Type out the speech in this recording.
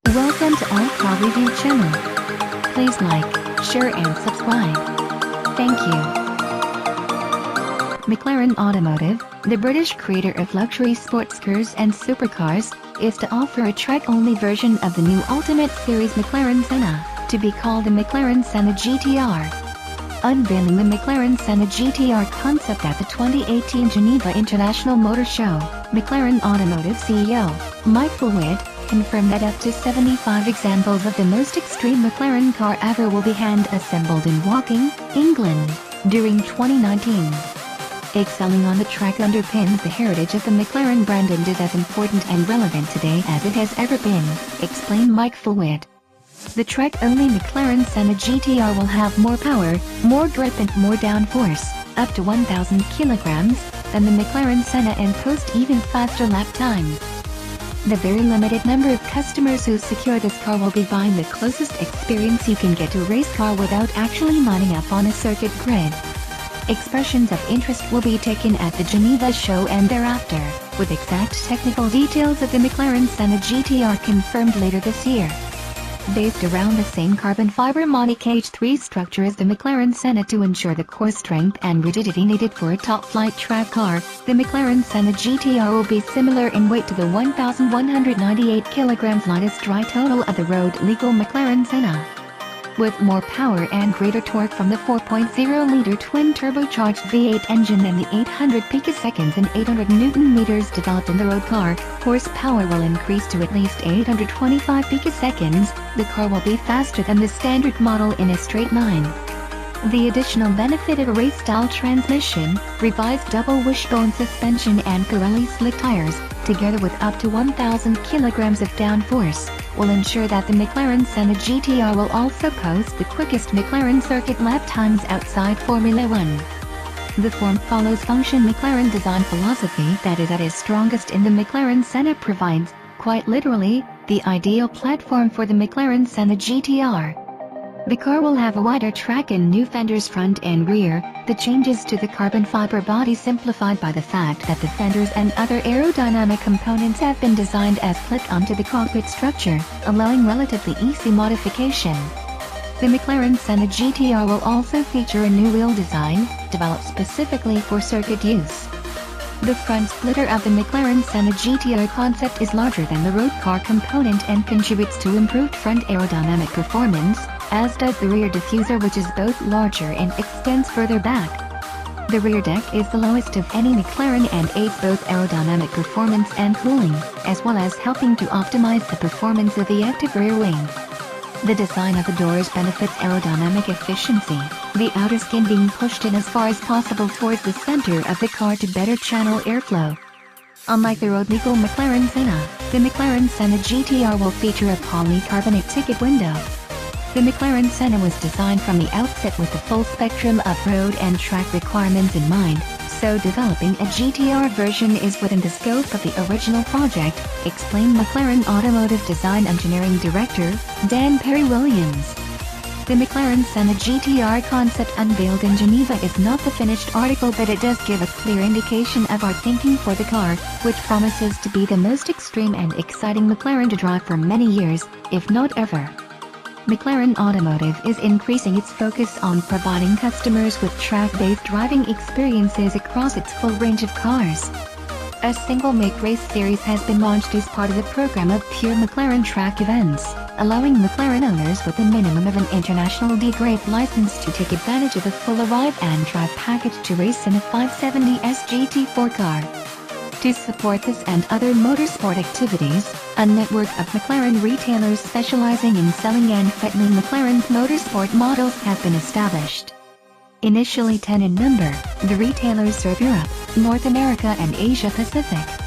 Welcome to All Car Review channel. Please like, share and subscribe. Thank you. McLaren Automotive, the British creator of luxury sports cars and supercars, is to offer a track-only version of the new Ultimate Series McLaren Senna, to be called the McLaren Senna GTR. Unveiling the McLaren Senna GTR concept at the 2018 Geneva International Motor Show, McLaren Automotive CEO, Mike Flewitt, confirmed that up to 75 examples of the most extreme McLaren car ever will be hand-assembled in Woking, England, during 2019. Excelling on the track underpins the heritage of the McLaren brand and is as important and relevant today as it has ever been, explained Mike Flewitt. The track-only McLaren Senna GTR will have more power, more grip and more downforce, up to 1,000 kilograms, than the McLaren Senna and post even faster lap times. The very limited number of customers who secure this car will be buying the closest experience you can get to a race car without actually lining up on a circuit grid. Expressions of interest will be taken at the Geneva show and thereafter, with exact technical details of the McLaren Senna GTR confirmed later this year. Based around the same carbon fiber monocage 3 structure as the McLaren Senna to ensure the core strength and rigidity needed for a top-flight track car, the McLaren Senna GTR will be similar in weight to the 1,198 kg lightest dry total of the road-legal McLaren Senna. With more power and greater torque from the 4.0-liter twin-turbocharged V8 engine than the 800 picoseconds and 800 Nm developed in the road car, horsepower will increase to at least 825 picoseconds. The car will be faster than the standard model in a straight line. The additional benefit of a race-style transmission, revised double wishbone suspension and Pirelli slick tires, together with up to 1,000 kilograms of downforce, will ensure that the McLaren Senna GTR will also post the quickest McLaren circuit lap times outside Formula 1. The form follows function McLaren design philosophy that is at its strongest in the McLaren Senna provides, quite literally, the ideal platform for the McLaren Senna GTR. The car will have a wider track and new fenders front and rear, the changes to the carbon fiber body simplified by the fact that the fenders and other aerodynamic components have been designed as clip onto the cockpit structure, allowing relatively easy modification. The McLaren Senna GTR will also feature a new wheel design, developed specifically for circuit use. The front splitter of the McLaren Senna GTR concept is larger than the road car component and contributes to improved front aerodynamic performance, as does the rear diffuser, which is both larger and extends further back. The rear deck is the lowest of any McLaren and aids both aerodynamic performance and cooling, as well as helping to optimize the performance of the active rear wing. The design of the doors benefits aerodynamic efficiency, the outer skin being pushed in as far as possible towards the center of the car to better channel airflow. Unlike the road-legal McLaren Senna, the McLaren Senna GTR will feature a polycarbonate ticket window. The McLaren Senna was designed from the outset with the full spectrum of road and track requirements in mind, so developing a GTR version is within the scope of the original project, explained McLaren Automotive Design Engineering Director, Dan Perry-Williams. The McLaren Senna GTR concept unveiled in Geneva is not the finished article, but it does give a clear indication of our thinking for the car, which promises to be the most extreme and exciting McLaren to drive for many years, if not ever. McLaren Automotive is increasing its focus on providing customers with track-based driving experiences across its full range of cars. A single-make race series has been launched as part of the program of pure McLaren track events, allowing McLaren owners with a minimum of an international D-grade license to take advantage of the full arrive and drive package to race in a 570S GT4 car. To support this and other motorsport activities, a network of McLaren retailers specializing in selling and fitting McLaren's motorsport models have been established. Initially 10 in number, the retailers serve Europe, North America and Asia Pacific.